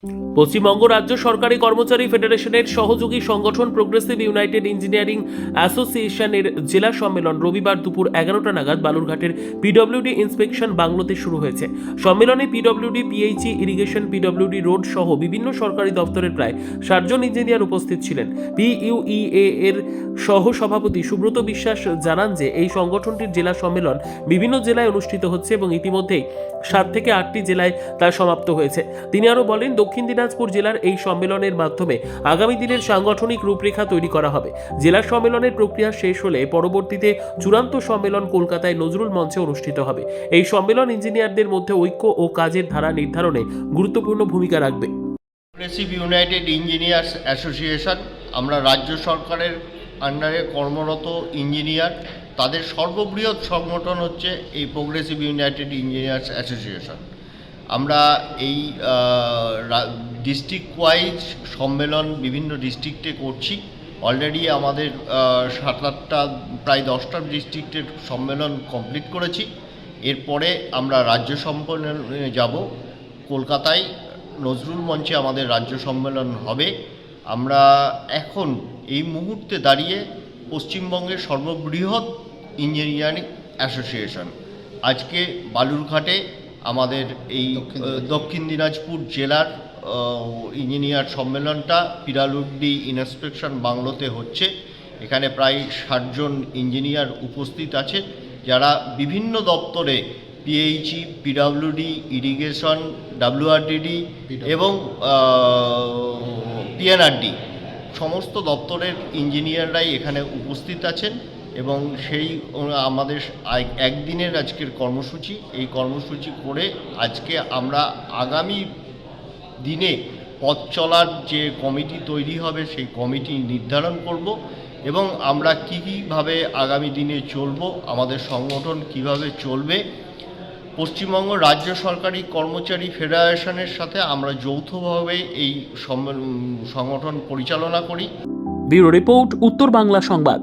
পশ্চিমবঙ্গ রাজ্য সরকারি কর্মচারী ফেডারেশনের সহযোগী সংগঠন প্রোগ্রেসিভ ইউনাইটেড ইঞ্জিনিয়ারিং অ্যাসোসিয়েশনের জেলা সম্মেলন রবিবার দুপুর 11টা নাগাদ বালুরঘাটের পিডব্লিউডি ইন্সপেকশন বাংলোতে শুরু হয়েছে। সম্মেলনে PWD, PHE, irrigation, PWD road সহ বিভিন্ন সরকারি দপ্তরের প্রায় 60 জন ইঞ্জিনিয়ার উপস্থিত ছিলেন। পিইউইএ এর সহ সভাপতি সুব্রত বিশ্বাস জানান যে এই সংগঠনটির জেলা সম্মেলন বিভিন্ন জেলায় অনুষ্ঠিত হচ্ছে এবং ইতিমধ্যেই 7 থেকে 8টি জেলায় তা সমাপ্ত হয়েছে। তিনি আরও বলেন, দক্ষিণ দিনাজপুর জেলার এই সম্মেলনের মাধ্যমে আগামী দিনের সাংগঠনিক রূপরেখা তৈরি করা হবে। জেলা সম্মেলনের প্রক্রিয়া শেষ হলে পরবর্তীতে চূড়ান্ত সম্মেলন কলকাতায় নজরুল মঞ্চে অনুষ্ঠিত হবে। এই সম্মেলন ইঞ্জিনিয়ারদের মধ্যে ঐক্য ও কাজের ধারা নির্ধারণে গুরুত্বপূর্ণ ভূমিকা রাখবে। প্রোগ্রেসিভ ইউনাইটেড ইঞ্জিনিয়ার্স অ্যাসোসিয়েশন, আমরা রাজ্য সরকারের আন্ডারে কর্মরত ইঞ্জিনিয়ার, তাদের সর্ববৃহৎ সংগঠন হচ্ছে এই প্রোগ্রেসিভ ইউনাইটেড ইঞ্জিনিয়ার্স অ্যাসোসিয়েশন। আমরা এই ডিস্ট্রিক্ট ওয়াইজ সম্মেলন বিভিন্ন ডিস্ট্রিক্টে করছি। অলরেডি আমাদের 7-8টা প্রায় 10টা ডিস্ট্রিক্টের সম্মেলন কমপ্লিট করেছি। এরপরে আমরা রাজ্য সম্মেলনে যাব। কলকাতায় নজরুল মঞ্চে আমাদের রাজ্য সম্মেলন হবে। আমরা এখন এই মুহূর্তে দাঁড়িয়ে পশ্চিমবঙ্গের সর্ববৃহৎ ইঞ্জিনিয়ারিং অ্যাসোসিয়েশন। আজকে বালুরঘাটে আমাদের এই দক্ষিণ দিনাজপুর জেলার ইঞ্জিনিয়ার সম্মেলনটা পিডব্লিউডি ইন্সপেকশন বাংলোতে হচ্ছে। এখানে প্রায় 60 জন ইঞ্জিনিয়ার উপস্থিত আছে, যারা বিভিন্ন দপ্তরে পিএইচই, পিডব্লিউডি, ইরিগেশন, ডাব্লিউআরডিডি এবং পিএনআরডি সমস্ত দপ্তরের ইঞ্জিনিয়াররাই এখানে উপস্থিত আছেন। এবং সেই আমাদের একদিনের আজকের কর্মসূচি, এই কর্মসূচি করে আজকে আমরা আগামী দিনে পথ চলার যে কমিটি তৈরি হবে সেই কমিটি নির্ধারণ করব এবং আমরা কীভাবে আগামী দিনে চলব, আমাদের সংগঠন কিভাবে চলবে। পশ্চিমবঙ্গ রাজ্য সরকারি কর্মচারী ফেডারেশনের সাথে আমরা যৌথভাবে এই সংগঠন পরিচালনা করি। ব্যুরো রিপোর্ট, উত্তর বাংলা সংবাদ।